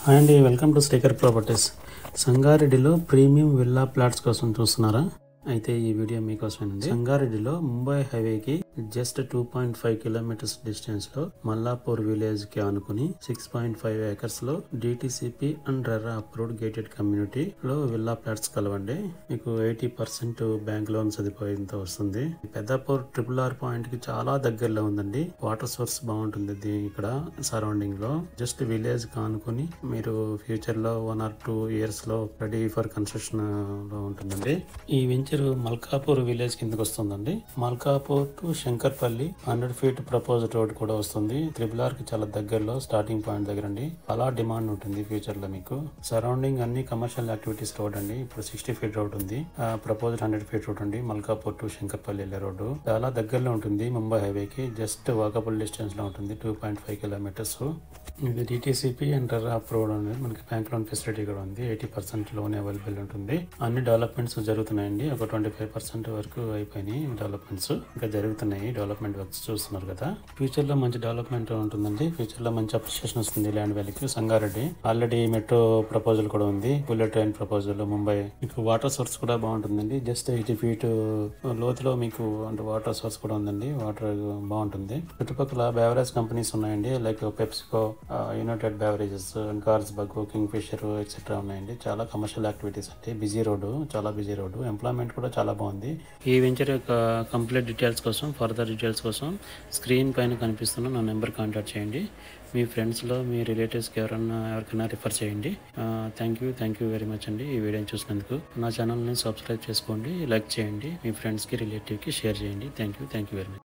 Hi అండి, welcome to Staker properties. సంగారెడ్డిలో premium villa plots కోసం చూస్తున్నారా? అయితే ఈ వీడియో మీకోసమేనండి. సంగారెడ్డిలో ముంబై హైవేకి జస్ట్ 2.5 కిలోమీటర్స్ డిస్టెన్స్ లో మల్లాపూర్ విలేజ్ కి ఆనుకుని 6.5 ఏకర్స్ లో DTCP and RERA approved gated community లో విల్లా ప్లాట్స్ కలవండి. మీకు 80% బ్యాంక్ లోన్ సదుపాయంతో వస్తుంది. పెద్దాపూర్ RRR పాయింట్ కి చాలా దగ్గరలో ఉందండి. వాటర్ సోర్స్ బాగుంటుంది ఇక్కడ సరౌండింగ్ లో. జస్ట్ విలేజ్ కానుకుని మీరు ఫ్యూచర్ లో 1 or 2 years లో రెడీ ఫర్ కన్స్ట్రక్షన్ లో ఉంటుందండి. ఈ వెంచర్ మల్కాపూర్ విలేజ్ కిందకి వస్తుందండి. Malkapur to Shankarpalli 100 feet proposed road కూడా వస్తుంది. RRR కి చాలా దగ్గరలో స్టార్టింగ్ పాయింట్ దగ్గర అండి. చాలా డిమాండ్ ఉంటుంది ఫ్యూచర్ లో మీకు. సరౌండింగ్ అన్ని కమర్షియల్ యాక్టివిటీస్ రోడ్ అండి. ఇప్పుడు 60 feet రోడ్ ఉంది. ప్రపోజ్డ్ 100 feet రోడ్ అండి. మల్కాపూర్ టు శంకర్పల్లి వెళ్ళే రోడ్డు చాలా దగ్గరలో ఉంటుంది. ముంబై హైవేకి జస్ట్ వాకబుల్ డిస్టెన్స్ లో ఉంటుంది. 2.5 kilometers. ఇది డిటిసిపి అండ్ రెరా అప్రూవ్డ్ అండి. మనకి బ్యాంక్ లోన్ ఫెసిలిటీ కూడా ఉంది. 80% లోన్ అవైలబుల్ ఉంటుంది. అన్ని డెవలప్మెంట్స్ జరుగుతున్నాయండి. ఒక 25% వరకు అయిపోయినాయి డెవలప్మెంట్స్. ఇంకా జరుగుతున్నాయి డెవలప్మెంట్ వర్క్స్ చూస్తున్నారు కదా. ఫ్యూచర్ లో మంచి డెవలప్మెంట్ ఉంటుందండి. ఫ్యూచర్ లో మంచి అప్రిషియేషన్ వస్తుంది ల్యాండ్ వాల్యూకి. సంగారెడ్డి ఆల్రెడీ మెట్రో ప్రపోజల్ కూడా ఉంది. Bullet train proposal Mumbai. మీకు వాటర్ సోర్స్ కూడా బాగుంటుందండి. జస్ట్ 80 feet లోతులో మీకు అంటే వాటర్ సోర్స్ కూడా ఉందండి. వాటర్ బాగుంటుంది. చుట్టుపక్కల బెవరేజ్ కంపెనీస్ ఉన్నాయండి. Like PepsiCo, United Beverages, Carlsberg, Kingfisher etcetera ఉన్నాయండి. చాలా కమర్షియల్ యాక్టివిటీస్ అంటే బిజీ రోడ్డు, చాలా బిజీ రోడ్డు. ఎంప్లాయ్మెంట్ కూడా చాలా బాగుంది. ఈ వెంచర్ యొక్క కంప్లీట్ డీటెయిల్స్ కోసం, ఫర్దర్ డీటెయిల్స్ కోసం స్క్రీన్ పైన కనిపిస్తున్న నా నెంబర్ కాంటాక్ట్ చేయండి. మీ ఫ్రెండ్స్లో, మీ రిలేటివ్స్కి ఎవరికైనా రిఫర్ చేయండి. థ్యాంక్ యూ వెరీ మచ్ అండి ఈ వీడియోని చూసినందుకు. నా ఛానల్ని సబ్స్క్రైబ్ చేసుకోండి, లైక్ చేయండి, మీ ఫ్రెండ్స్కి, రిలేటివ్కి షేర్ చేయండి. Thank you very much.